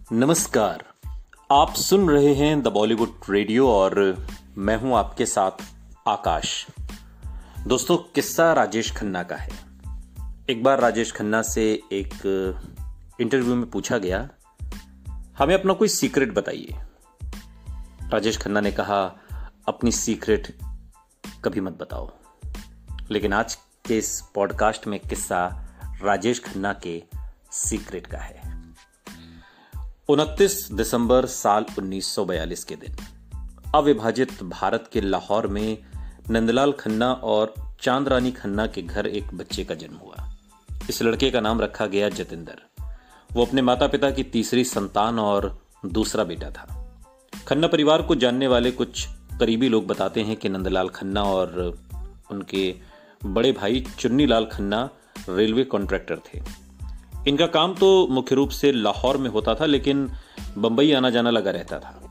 नमस्कार। आप सुन रहे हैं द बॉलीवुड रेडियो और मैं हूं आपके साथ आकाश। दोस्तों, किस्सा राजेश खन्ना का है। एक बार राजेश खन्ना से एक इंटरव्यू में पूछा गया, हमें अपना कोई सीक्रेट बताइए। राजेश खन्ना ने कहा, अपनी सीक्रेट कभी मत बताओ। लेकिन आज के इस पॉडकास्ट में किस्सा राजेश खन्ना के सीक्रेट का है। 29 दिसंबर साल 1942 के दिन अविभाजित भारत के लाहौर में नंदलाल खन्ना और चांदरानी खन्ना के घर एक बच्चे का जन्म हुआ। इस लड़के का नाम रखा गया जतिंदर। वो अपने माता पिता की तीसरी संतान और दूसरा बेटा था। खन्ना परिवार को जानने वाले कुछ करीबी लोग बताते हैं कि नंदलाल खन्ना और उनके बड़े भाई चुन्नीलाल खन्ना रेलवे कॉन्ट्रैक्टर थे। इनका काम तो मुख्य रूप से लाहौर में होता था, लेकिन बंबई आना जाना लगा रहता था।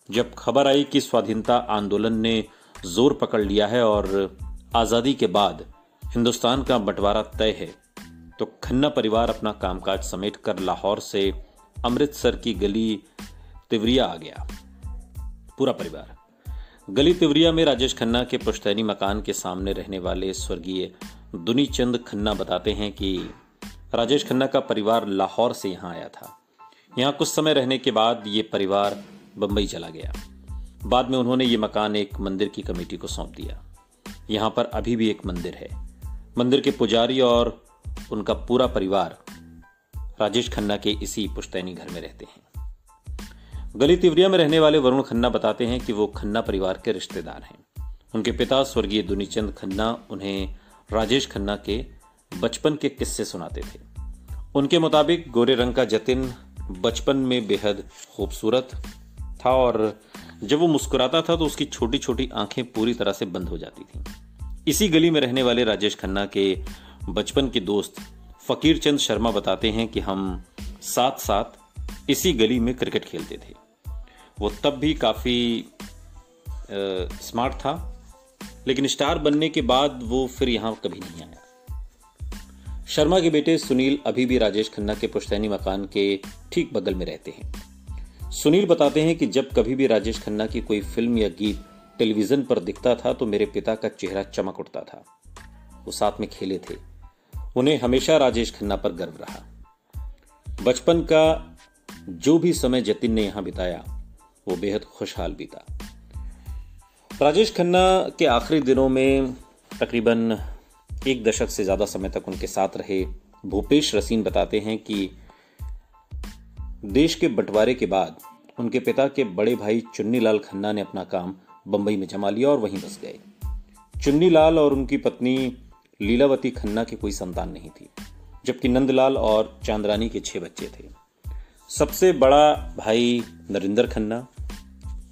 जब खबर आई कि स्वाधीनता आंदोलन ने जोर पकड़ लिया है और आज़ादी के बाद हिंदुस्तान का बंटवारा तय है, तो खन्ना परिवार अपना कामकाज समेटकर लाहौर से अमृतसर की गली तिवरिया आ गया। पूरा परिवार। गली तिवरिया में राजेश खन्ना के पुश्तैनी मकान के सामने रहने वाले स्वर्गीय दुनीचंद खन्ना बताते हैं कि राजेश खन्ना का परिवार लाहौर से यहाँ आया था। यहाँ कुछ समय रहने के बाद ये परिवार बंबई चला गया। बाद में उन्होंने ये मकान एक मंदिर की कमेटी को सौंप दिया। यहाँ पर अभी भी एक मंदिर है। मंदिर के पुजारी और उनका पूरा परिवार राजेश खन्ना के इसी पुश्तैनी घर में रहते हैं। गली तिवरिया में रहने वाले वरुण खन्ना बताते हैं कि वो खन्ना परिवार के रिश्तेदार हैं। उनके पिता स्वर्गीय दुनीचंद खन्ना उन्हें राजेश खन्ना के बचपन के किस्से सुनाते थे। उनके मुताबिक गोरे रंग का जतिन बचपन में बेहद खूबसूरत था और जब वो मुस्कुराता था तो उसकी छोटी छोटी आंखें पूरी तरह से बंद हो जाती थीं। इसी गली में रहने वाले राजेश खन्ना के बचपन के दोस्त फकीर चंद शर्मा बताते हैं कि हम साथ साथ इसी गली में क्रिकेट खेलते थे। वो तब भी काफ़ी स्मार्ट था, लेकिन स्टार बनने के बाद वो फिर यहाँ कभी नहीं आया। शर्मा के बेटे सुनील अभी भी राजेश खन्ना के पुश्तैनी मकान के ठीक बगल में रहते हैं। सुनील बताते हैं कि जब कभी भी राजेश खन्ना की कोई फिल्म या गीत टेलीविजन पर दिखता था तो मेरे पिता का चेहरा चमक उठता था। वो साथ में खेले थे। उन्हें हमेशा राजेश खन्ना पर गर्व रहा। बचपन का जो भी समय जतिन ने यहां बिताया वो बेहद खुशहाल बीता। राजेश खन्ना के आखिरी दिनों में तकरीबन एक दशक से ज्यादा समय तक उनके साथ रहे भूपेश रसीन बताते हैं कि देश के बंटवारे के बाद उनके पिता के बड़े भाई चुन्नीलाल खन्ना ने अपना काम बंबई में जमा लिया और वहीं बस गए। चुन्नीलाल और उनकी पत्नी लीलावती खन्ना की कोई संतान नहीं थी, जबकि नंदलाल और चांदरानी के 6 बच्चे थे। सबसे बड़ा भाई नरिंदर खन्ना,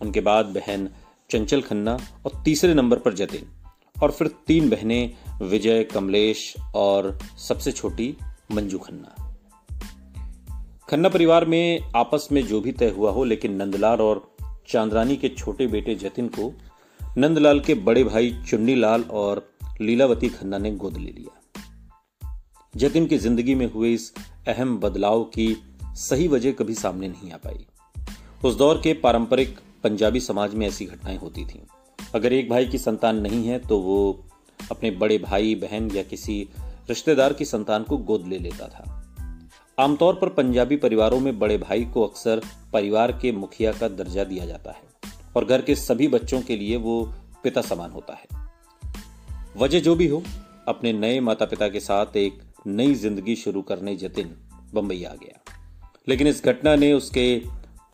उनके बाद बहन चंचल खन्ना और तीसरे नंबर पर जतिन, और फिर 3 बहनें विजय, कमलेश और सबसे छोटी मंजू खन्ना। खन्ना परिवार में आपस में जो भी तय हुआ हो, लेकिन नंदलाल और चांदरानी के छोटे बेटे जतिन को नंदलाल के बड़े भाई चुन्नीलाल और लीलावती खन्ना ने गोद ले लिया। जतिन की जिंदगी में हुए इस अहम बदलाव की सही वजह कभी सामने नहीं आ पाई। उस दौर के पारंपरिक पंजाबी समाज में ऐसी घटनाएं होती थीं। अगर एक भाई की संतान नहीं है तो वो अपने बड़े भाई, बहन या किसी रिश्तेदार की संतान को गोद ले लेता था। आमतौर पर पंजाबी परिवारों में बड़े भाई को अक्सर परिवार के मुखिया का दर्जा दिया जाता है और घर के सभी बच्चों के लिए वो पिता समान होता है। वजह जो भी हो, अपने नए माता पिता के साथ एक नई जिंदगी शुरू करने जतिन बंबई आ गया। लेकिन इस घटना ने उसके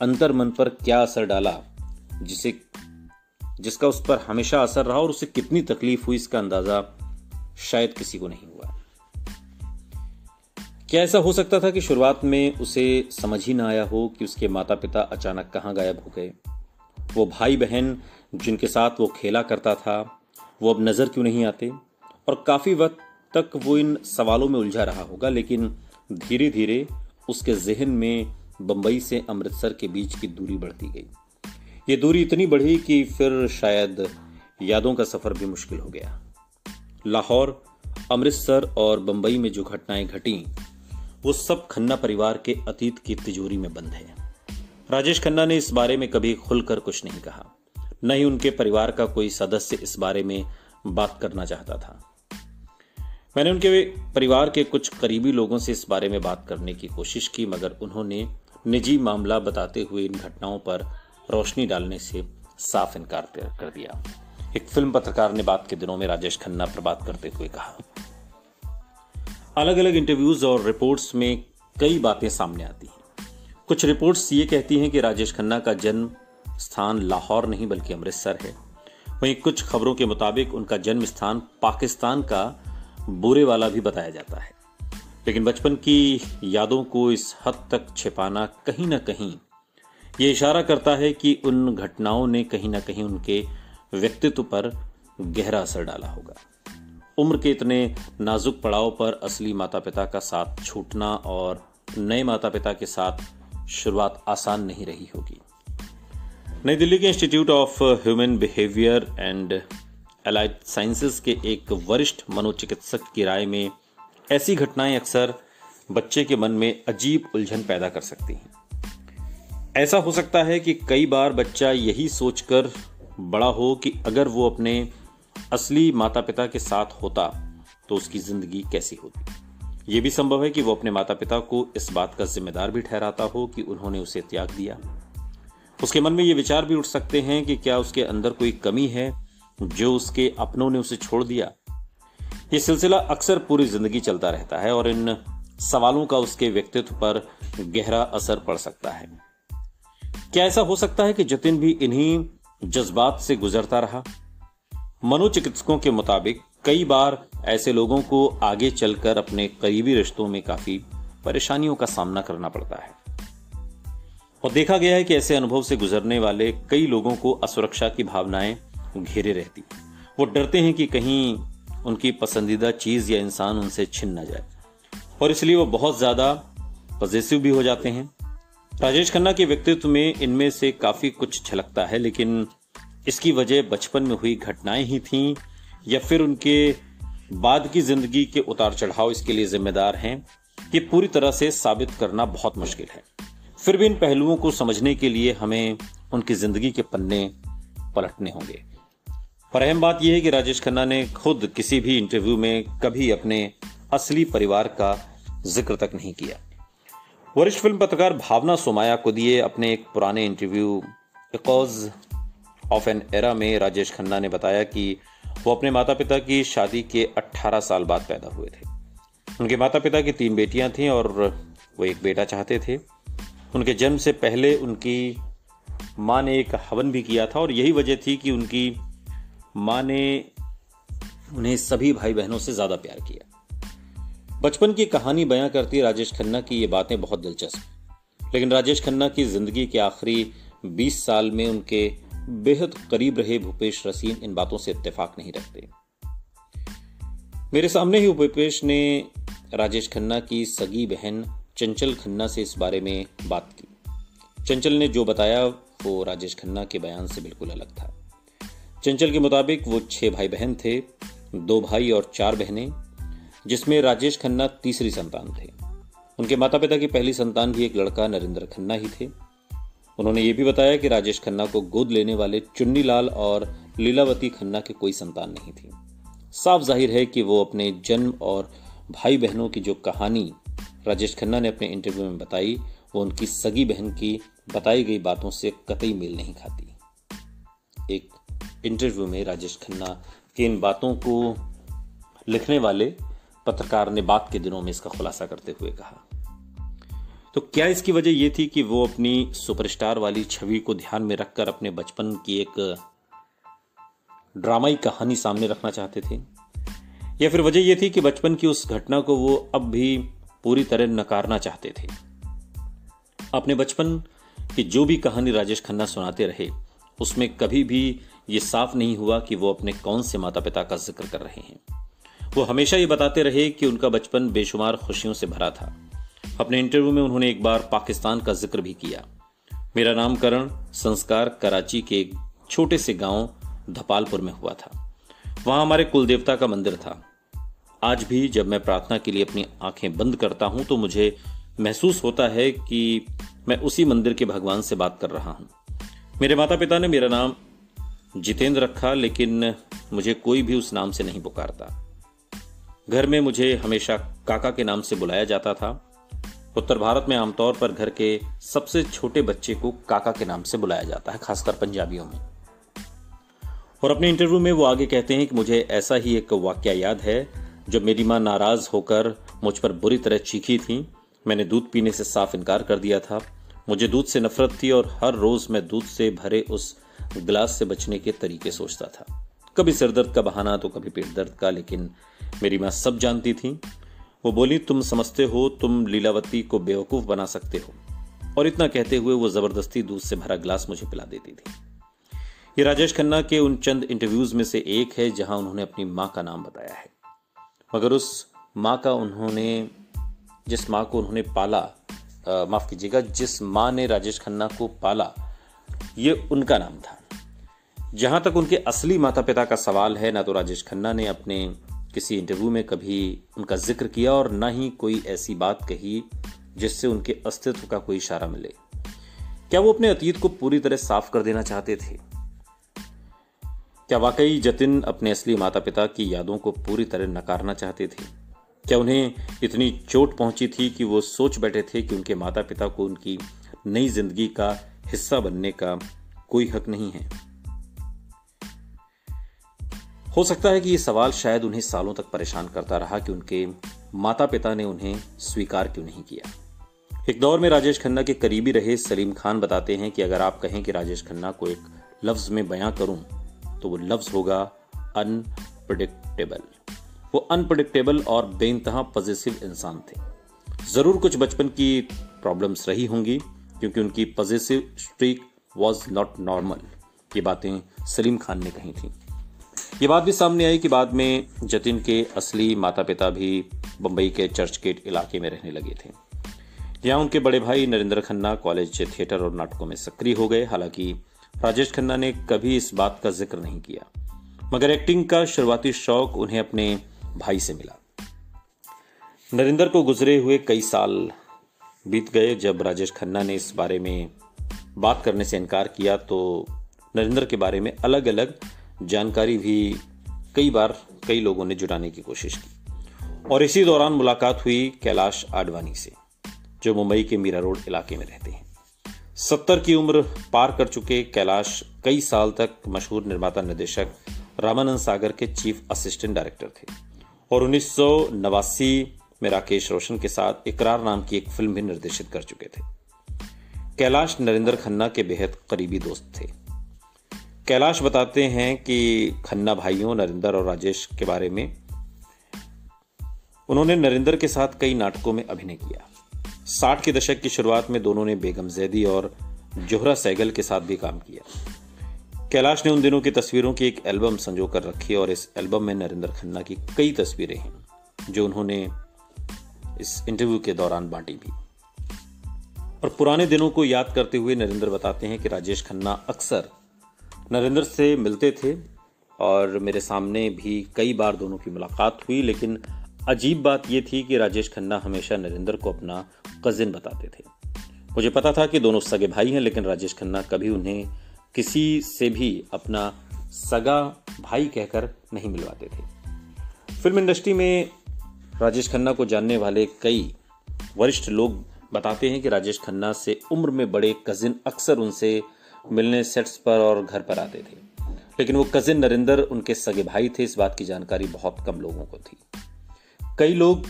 अंतर्मन पर क्या असर डाला, जिसका उस पर हमेशा असर रहा और उसे कितनी तकलीफ हुई, इसका अंदाजा शायद किसी को नहीं हुआ। क्या ऐसा हो सकता था कि शुरुआत में उसे समझ ही ना आया हो कि उसके माता पिता अचानक कहां गायब हो गए? वो भाई बहन जिनके साथ वो खेला करता था, वो अब नजर क्यों नहीं आते? और काफी वक्त तक वो इन सवालों में उलझा रहा होगा, लेकिन धीरे धीरे उसके जहन में बंबई से अमृतसर के बीच की दूरी बढ़ती गई। ये दूरी इतनी बढ़ी कि फिर शायद यादों का सफर भी मुश्किल हो गया। लाहौर, अमृतसर और बंबई में जो घटनाएं घटी वो सब खन्ना परिवार के अतीत की तिजोरी में बंद है। राजेश खन्ना ने इस बारे में कभी खुलकर कुछ नहीं कहा, न ही उनके परिवार का कोई सदस्य इस बारे में बात करना चाहता था। मैंने उनके परिवार के कुछ करीबी लोगों से इस बारे में बात करने की कोशिश की, मगर उन्होंने निजी मामला बताते हुए इन घटनाओं पर रोशनी डालने से साफ इनकार कर दिया। एक फिल्म पत्रकार ने बात के दिनों में राजेश खन्ना पर बात करते हुए कहा, अलग अलग इंटरव्यूज और रिपोर्ट्स में कई बातें सामने आती हैं। कुछ रिपोर्ट्स ये कहती हैं कि राजेश खन्ना का जन्म स्थान लाहौर नहीं बल्कि अमृतसर है। वहीं कुछ खबरों के मुताबिक उनका जन्म स्थान पाकिस्तान का बोरेवाला भी बताया जाता है। लेकिन बचपन की यादों को इस हद तक छिपाना कहीं ना कहीं ये इशारा करता है कि उन घटनाओं ने कहीं ना कहीं उनके व्यक्तित्व पर गहरा असर डाला होगा। उम्र के इतने नाजुक पड़ाव पर असली माता पिता का साथ छूटना और नए माता पिता के साथ शुरुआत आसान नहीं रही होगी। नई दिल्ली के institute of human behaviour and allied sciences के एक वरिष्ठ मनोचिकित्सक की राय में ऐसी घटनाएं अक्सर बच्चे के मन में अजीब उलझन पैदा कर सकती हैं। ऐसा हो सकता है कि कई बार बच्चा यही सोचकर बड़ा हो कि अगर वो अपने असली माता पिता के साथ होता तो उसकी जिंदगी कैसी होती। ये भी संभव है कि वो अपने माता पिता को इस बात का जिम्मेदार भी ठहराता हो कि उन्होंने उसे त्याग दिया। उसके मन में ये विचार भी उठ सकते हैं कि क्या उसके अंदर कोई कमी है जो उसके अपनों ने उसे छोड़ दिया। ये सिलसिला अक्सर पूरी जिंदगी चलता रहता है और इन सवालों का उसके व्यक्तित्व पर गहरा असर पड़ सकता है। क्या ऐसा हो सकता है कि जतिन भी इन्हीं जज्बात से गुजरता रहा? मनोचिकित्सकों के मुताबिक कई बार ऐसे लोगों को आगे चलकर अपने करीबी रिश्तों में काफी परेशानियों का सामना करना पड़ता है और देखा गया है कि ऐसे अनुभव से गुजरने वाले कई लोगों को असुरक्षा की भावनाएं घेरे रहती। वो डरते हैं कि कहीं उनकी पसंदीदा चीज या इंसान उनसे छिन न जाए और इसलिए वो बहुत ज्यादा पॉजिटिव भी हो जाते हैं। राजेश खन्ना के व्यक्तित्व में इनमें से काफी कुछ झलकता है, लेकिन इसकी वजह बचपन में हुई घटनाएं ही थीं या फिर उनके बाद की जिंदगी के उतार चढ़ाव इसके लिए जिम्मेदार हैं, ये पूरी तरह से साबित करना बहुत मुश्किल है। फिर भी इन पहलुओं को समझने के लिए हमें उनकी जिंदगी के पन्ने पलटने होंगे। और अहम बात यह है कि राजेश खन्ना ने खुद किसी भी इंटरव्यू में कभी अपने असली परिवार का जिक्र तक नहीं किया। वरिष्ठ फिल्म पत्रकार भावना सोमाया को दिए अपने एक पुराने interview because of an era में राजेश खन्ना ने बताया कि वो अपने माता पिता की शादी के 18 साल बाद पैदा हुए थे। उनके माता पिता की 3 बेटियां थीं और वो एक बेटा चाहते थे। उनके जन्म से पहले उनकी मां ने एक हवन भी किया था और यही वजह थी कि उनकी मां ने उन्हें सभी भाई बहनों से ज्यादा प्यार किया। बचपन की कहानी बयां करती राजेश खन्ना की ये बातें बहुत दिलचस्प, लेकिन राजेश खन्ना की जिंदगी के आखिरी 20 साल में उनके बेहद करीब रहे भूपेश रसीन इन बातों से इत्तेफाक नहीं रखते। मेरे सामने ही भूपेश ने राजेश खन्ना की सगी बहन चंचल खन्ना से इस बारे में बात की। चंचल ने जो बताया वो राजेश खन्ना के बयान से बिल्कुल अलग था। चंचल के मुताबिक वो 6 भाई बहन थे, 2 भाई और 4 बहनें, जिसमें राजेश खन्ना तीसरी संतान थे। उनके माता पिता की पहली संतान भी एक लड़का नरेंद्र खन्ना ही थे। उन्होंने ये भी बताया कि राजेश खन्ना को गोद लेने वाले चुन्नीलाल और लीलावती खन्ना के कोई संतान नहीं थी। साफ जाहिर है कि वो अपने जन्म और भाई बहनों की जो कहानी राजेश खन्ना ने अपने इंटरव्यू में बताई वो उनकी सगी बहन की बताई गई बातों से कतई मेल नहीं खाती। एक इंटरव्यू में राजेश खन्ना की इन बातों को लिखने वाले पत्रकार ने बात के दिनों में इसका खुलासा करते हुए कहा, तो क्या इसकी वजह यह थी कि वो अपनी सुपरस्टार वाली छवि को ध्यान में रखकर अपने बचपन की एक ड्रामाई कहानी सामने रखना चाहते थे, या फिर वजह यह थी कि बचपन की उस घटना को वो अब भी पूरी तरह नकारना चाहते थे? अपने बचपन की जो भी कहानी राजेश खन्ना सुनाते रहे उसमें कभी भी ये साफ नहीं हुआ कि वो अपने कौन से माता पिता का जिक्र कर रहे हैं। वो हमेशा ये बताते रहे कि उनका बचपन बेशुमार खुशियों से भरा था। अपने इंटरव्यू में उन्होंने एक बार पाकिस्तान का जिक्र भी किया। मेरा नामकरण संस्कार कराची के एक छोटे से गांव धपालपुर में हुआ था। वहां हमारे कुल देवता का मंदिर था आज भी जब मैं प्रार्थना के लिए अपनी आंखें बंद करता हूं तो मुझे महसूस होता है कि मैं उसी मंदिर के भगवान से बात कर रहा हूं। मेरे माता पिता ने मेरा नाम जितेंद्र रखा, लेकिन मुझे कोई भी उस नाम से नहीं पुकारता। घर में मुझे हमेशा काका के नाम से बुलाया जाता था। उत्तर भारत में आमतौर पर घर के सबसे छोटे बच्चे को काका के नाम से बुलाया जाता है, खासकर पंजाबियों में। और अपने इंटरव्यू में वो आगे कहते हैं कि मुझे ऐसा ही एक वाकया याद है जब मेरी मां नाराज होकर मुझ पर बुरी तरह चीखी थी। मैंने दूध पीने से साफ इनकार कर दिया था। मुझे दूध से नफरत थी और हर रोज मैं दूध से भरे उस गिलास से बचने के तरीके सोचता था। कभी सिर दर्द का बहाना तो कभी पेट दर्द का, लेकिन मेरी मां सब जानती थी। वो बोली, तुम समझते हो तुम लीलावती को बेवकूफ बना सकते हो, और इतना कहते हुए वो जबरदस्ती दूध से भरा गिलास मुझे पिला देती थी। ये राजेश खन्ना के उन चंद इंटरव्यूज में से एक है जहां उन्होंने अपनी मां का नाम बताया है, मगर उस मां का जिस मां को उन्होंने पाला, माफ कीजिएगा, जिस मां ने राजेश खन्ना को पाला, ये उनका नाम था। जहां तक उनके असली माता पिता का सवाल है, ना तो राजेश खन्ना ने अपने किसी इंटरव्यू में कभी उनका जिक्र किया और ना ही कोई ऐसी बात कही जिससे उनके अस्तित्व का कोई इशारा मिले। क्या वो अपने अतीत को पूरी तरह साफ कर देना चाहते थे? क्या वाकई जतिन अपने असली माता पिता की यादों को पूरी तरह नकारना चाहते थे? क्या उन्हें इतनी चोट पहुंची थी कि वो सोच बैठे थे कि उनके माता पिता को उनकी नई जिंदगी का हिस्सा बनने का कोई हक नहीं है? हो सकता है कि ये सवाल शायद उन्हें सालों तक परेशान करता रहा कि उनके माता पिता ने उन्हें स्वीकार क्यों नहीं किया। एक दौर में राजेश खन्ना के करीबी रहे सलीम खान बताते हैं कि अगर आप कहें कि राजेश खन्ना को एक लफ्ज में बयां करूं तो वो लफ्ज होगा अनप्रेडिक्टेबल। वो अनप्रेडिक्टेबल और बेइंतहा पॉजिटिव इंसान थे। जरूर कुछ बचपन की प्रॉब्लम्स रही होंगी, क्योंकि उनकी positive streak was not normal. ये बातें सलीम खान ने कही थी। ये बात भी सामने आई कि बाद में जतिन के असली माता पिता भी बंबई के चर्च गेट इलाके में रहने लगे थे। यहाँ उनके बड़े भाई नरेंद्र खन्ना कॉलेज थिएटर और नाटकों में सक्रिय हो गए। हालांकि राजेश खन्ना ने कभी इस बात का जिक्र नहीं किया, मगर एक्टिंग का शुरुआती शौक उन्हें अपने भाई से मिला। नरेंद्र को गुजरे हुए कई साल बीत गए। जब राजेश खन्ना ने इस बारे में बात करने से इनकार किया तो नरेंद्र के बारे में अलग अलग जानकारी भी कई बार कई लोगों ने जुटाने की कोशिश की, और इसी दौरान मुलाकात हुई कैलाश आडवाणी से, जो मुंबई के मीरा रोड इलाके में रहते हैं। 70 की उम्र पार कर चुके कैलाश कई साल तक मशहूर निर्माता निर्देशक रामानंद सागर के चीफ असिस्टेंट डायरेक्टर थे, और 1989 में राकेश रोशन के साथ इकरार नाम की एक फिल्म भी निर्देशित कर चुके थे। कैलाश नरेंद्र खन्ना के बेहद करीबी दोस्त थे। कैलाश बताते हैं कि खन्ना भाइयों नरेंद्र और राजेश के बारे में, उन्होंने नरेंद्र के साथ कई नाटकों में अभिनय किया। 60 के दशक की शुरुआत में दोनों ने बेगम जैदी और जोहरा सहगल के साथ भी काम किया। कैलाश ने उन दिनों की तस्वीरों की एक एल्बम संजो कर रखी, और इस एल्बम में नरेंद्र खन्ना की कई तस्वीरें हैं जो उन्होंने इस इंटरव्यू के दौरान बांटी भी। और पुराने दिनों को याद करते हुए नरेंद्र बताते हैं कि राजेश खन्ना अक्सर नरेंद्र से मिलते थे, और मेरे सामने भी कई बार दोनों की मुलाकात हुई। लेकिन अजीब बात यह थी कि राजेश खन्ना हमेशा नरेंद्र को अपना कजिन बताते थे। मुझे पता था कि दोनों सगे भाई हैं, लेकिन राजेश खन्ना कभी उन्हें किसी से भी अपना सगा भाई कहकर नहीं मिलवाते थे। फिल्म इंडस्ट्री में राजेश खन्ना को जानने वाले कई वरिष्ठ लोग बताते हैं कि राजेश खन्ना से उम्र में बड़े कजिन अक्सर उनसे मिलने सेट्स पर और घर पर आते थे, लेकिन वो कजिन नरेंद्र उनके सगे भाई थे, इस बात की जानकारी बहुत कम लोगों को थी। कई लोग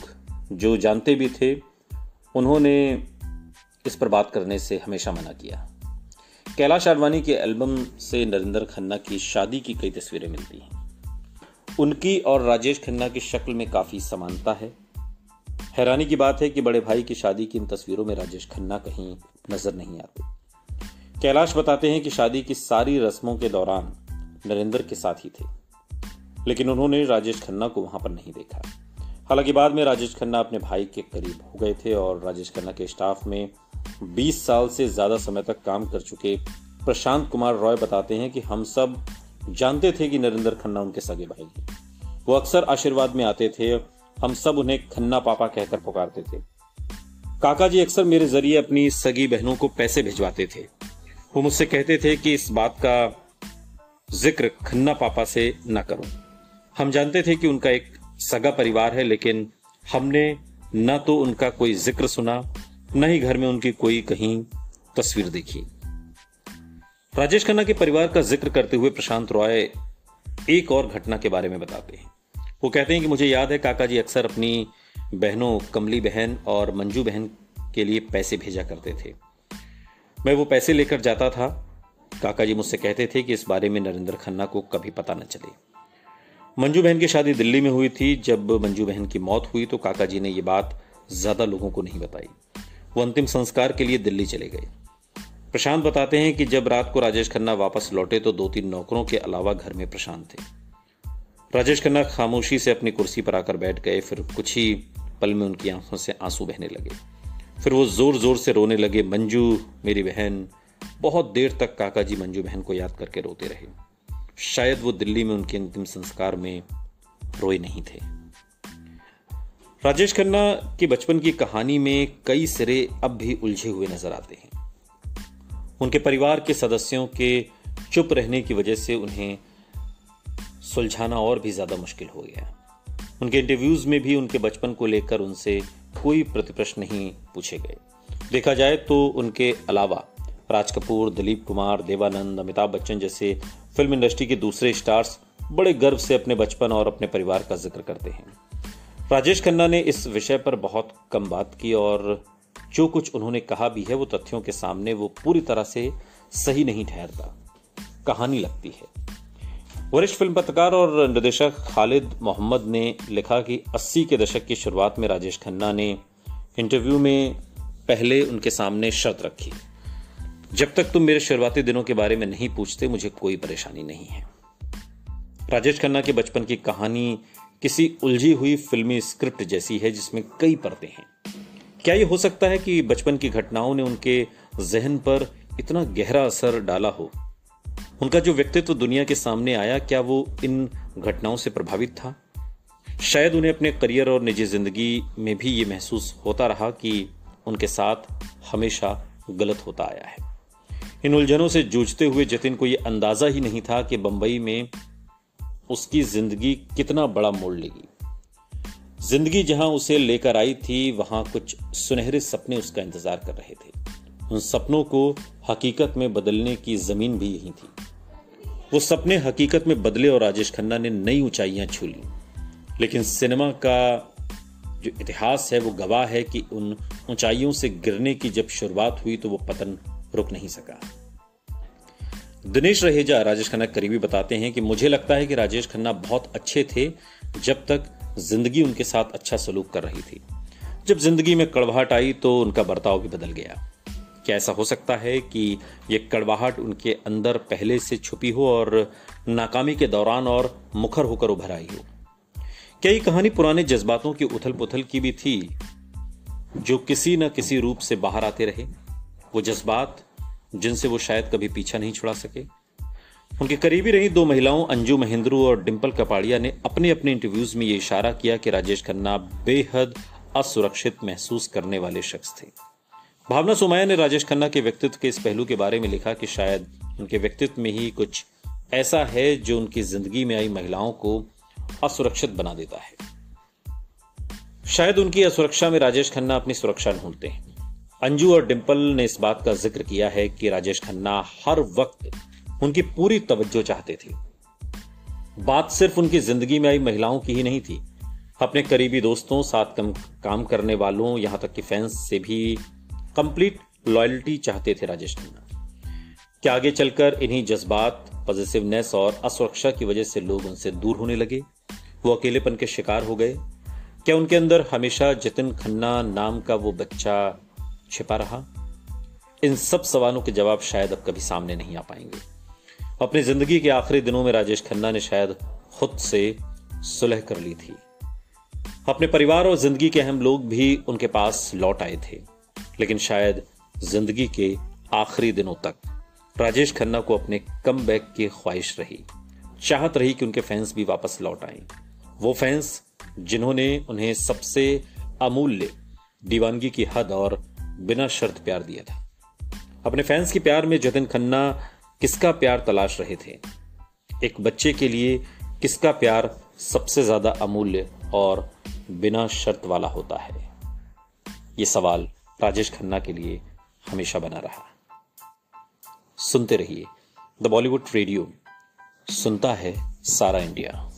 जो जानते भी थे उन्होंने इस पर बात करने से हमेशा मना किया। कैलाश आडवाणी के एल्बम से नरेंद्र खन्ना की शादी की कई तस्वीरें मिलती हैं। उनकी और राजेश खन्ना की शक्ल में काफी समानता है। हैरानी की बात है कि बड़े भाई की शादी की इन तस्वीरों में राजेश खन्ना कहीं नजर नहीं आते। कैलाश बताते हैं कि शादी की सारी रस्मों के दौरान नरेंद्र के साथ ही थे, लेकिन उन्होंने राजेश खन्ना को वहां पर नहीं देखा। हालांकि बाद में राजेश खन्ना अपने भाई के करीब हो गए थे, और राजेश खन्ना के स्टाफ में 20 साल से ज्यादा समय तक काम कर चुके प्रशांत कुमार रॉय बताते हैं कि हम सब जानते थे कि नरेंद्र खन्ना उनके सगे भाई हैं। वो अक्सर आशीर्वाद में आते थे हम सब उन्हें खन्ना पापा कहकर पुकारते थे। काका जी अक्सर मेरे जरिए अपनी सगी बहनों को पैसे भिजवाते थे। वो मुझसे कहते थे कि इस बात का जिक्र खन्ना पापा से न करो। हम जानते थे कि उनका एक सगा परिवार है, लेकिन हमने न तो उनका कोई जिक्र सुना, न ही घर में उनकी कोई कहीं तस्वीर देखी। राजेश खन्ना के परिवार का जिक्र करते हुए प्रशांत रॉय एक और घटना के बारे में बताते हैं। वो कहते हैं कि मुझे याद है काका जी अक्सर अपनी बहनों कमली बहन और मंजू बहन के लिए पैसे भेजा करते थे। मैं वो पैसे लेकर जाता था। काका जी मुझसे कहते थे कि इस बारे में नरेंद्र खन्ना को कभी पता न चले। मंजू बहन की शादी दिल्ली में हुई थी। जब मंजू बहन की मौत हुई तो काका जी ने ये बात ज्यादा लोगों को नहीं बताई। वो अंतिम संस्कार के लिए दिल्ली चले गए। प्रशांत बताते हैं कि जब रात को राजेश खन्ना वापस लौटे तो 2-3 नौकरों के अलावा घर में प्रशांत थे। राजेश खन्ना खामोशी से अपनी कुर्सी पर आकर बैठ गए। फिर कुछ ही पल में उनकी आंखों से आंसू बहने लगे। फिर वो जोर जोर से रोने लगे। मंजू मेरी बहन। बहुत देर तक काका जी मंजू बहन को याद करके रोते रहे। शायद वो दिल्ली में उनके अंतिम संस्कार में रोए नहीं थे। राजेश खन्ना की बचपन की कहानी में कई सिरे अब भी उलझे हुए नजर आते हैं। उनके परिवार के सदस्यों के चुप रहने की वजह से उन्हें सुलझाना और भी ज्यादा मुश्किल हो गया। उनके इंटरव्यूज में भी उनके बचपन को लेकर उनसे कोई प्रतिप्रश्न नहीं पूछे गए। देखा जाए तो उनके अलावा राज कपूर, दिलीप कुमार, देवानंद, अमिताभ बच्चन जैसे फिल्म इंडस्ट्री के दूसरे स्टार्स बड़े गर्व से अपने बचपन और अपने परिवार का जिक्र करते हैं। राजेश खन्ना ने इस विषय पर बहुत कम बात की और जो कुछ उन्होंने कहा भी है वो तथ्यों के सामने वो पूरी तरह से सही नहीं ठहरता, कहानी लगती है। वरिष्ठ फिल्म पत्रकार और निर्देशक खालिद मोहम्मद ने लिखा कि 80 के दशक की शुरुआत में राजेश खन्ना ने इंटरव्यू में पहले उनके सामने शर्त रखी, जब तक तुम मेरे शुरुआती दिनों के बारे में नहीं पूछते मुझे कोई परेशानी नहीं है। राजेश खन्ना के बचपन की कहानी किसी उलझी हुई फिल्मी स्क्रिप्ट जैसी है जिसमें कई परतें हैं। क्या यह हो सकता है कि बचपन की घटनाओं ने उनके जहन पर इतना गहरा असर डाला हो? उनका जो व्यक्तित्व दुनिया के सामने आया, क्या वो इन घटनाओं से प्रभावित था? शायद उन्हें अपने करियर और निजी जिंदगी में भी ये महसूस होता रहा कि उनके साथ हमेशा गलत होता आया है। इन उलझनों से जूझते हुए जतिन को यह अंदाजा ही नहीं था कि बंबई में उसकी जिंदगी कितना बड़ा मोड़ लेगी। जिंदगी जहां उसे लेकर आई थी वहां कुछ सुनहरे सपने उसका इंतजार कर रहे थे। उन सपनों को हकीकत में बदलने की जमीन भी यही थी। वो सपने हकीकत में बदले और राजेश खन्ना ने नई ऊंचाइयां छू ली। लेकिन सिनेमा का जो इतिहास है वो गवाह है कि उन ऊंचाइयों से गिरने की जब शुरुआत हुई तो वो पतन रुक नहीं सका। दिनेश रहेजा, राजेश खन्ना करीबी, बताते हैं कि मुझे लगता है कि राजेश खन्ना बहुत अच्छे थे जब तक जिंदगी उनके साथ अच्छा सलूक कर रही थी। जब जिंदगी में कड़वाहट आई तो उनका बर्ताव भी बदल गया। क्या ऐसा हो सकता है कि यह कड़वाहट उनके अंदर पहले से छुपी हो और नाकामी के दौरान और मुखर होकर उभर आई हो? क्या ये कहानी पुराने जज्बातों की उथल पुथल की भी थी जो किसी न किसी रूप से बाहर आते रहे? वो जज्बात जिनसे वो शायद कभी पीछा नहीं छुड़ा सके। उनके करीबी रही 2 महिलाओं अंजू महेंद्रू और डिंपल कपाड़िया ने अपने अपने इंटरव्यूज में ये इशारा किया कि राजेश खन्ना बेहद असुरक्षित महसूस करने वाले शख्स थे। भावना सोमैया ने राजेश खन्ना के व्यक्तित्व के इस पहलू के बारे में लिखा कि शायद उनके व्यक्तित्व में ही कुछ ऐसा है जो उनकी जिंदगी में आई महिलाओं को असुरक्षित बना देता है। शायद उनकी असुरक्षा में राजेश खन्ना अपनी सुरक्षा ढूंढते हैं। अंजू और डिंपल ने इस बात का जिक्र किया है कि राजेश खन्ना हर वक्त उनकी पूरी तवज्जो चाहते थे। बात सिर्फ उनकी जिंदगी में आई महिलाओं की ही नहीं थी। अपने करीबी दोस्तों, साथ काम करने वालों, यहां तक कि फैंस से भी कंप्लीट लॉयल्टी चाहते थे राजेश खन्ना। क्या आगे चलकर इन्हीं जज्बात, पॉजिटिवनेस और असुरक्षा की वजह से लोग उनसे दूर होने लगे? वो अकेलेपन के शिकार हो गए? क्या उनके अंदर हमेशा जतिन खन्ना नाम का वो बच्चा छिपा रहा? इन सब सवालों के जवाब शायद अब कभी सामने नहीं आ पाएंगे। अपनी जिंदगी के आखिरी दिनों में राजेश खन्ना ने शायद खुद से सुलह कर ली थी। अपने परिवार और जिंदगी के अहम लोग भी उनके पास लौट आए थे, लेकिन शायद जिंदगी के आखिरी दिनों तक राजेश खन्ना को अपने कमबैक की ख्वाहिश रही, चाहत रही कि उनके फैंस भी वापस लौट आएं। वो फैंस जिन्होंने उन्हें सबसे अमूल्य दीवानगी की हद और बिना शर्त प्यार दिया था। अपने फैंस के प्यार में जतिन खन्ना किसका प्यार तलाश रहे थे? एक बच्चे के लिए किसका प्यार सबसे ज्यादा अमूल्य और बिना शर्त वाला होता है? ये सवाल राजेश खन्ना के लिए हमेशा बना रहा। सुनते रहिए द बॉलीवुड रेडियो, सुनता है सारा इंडिया।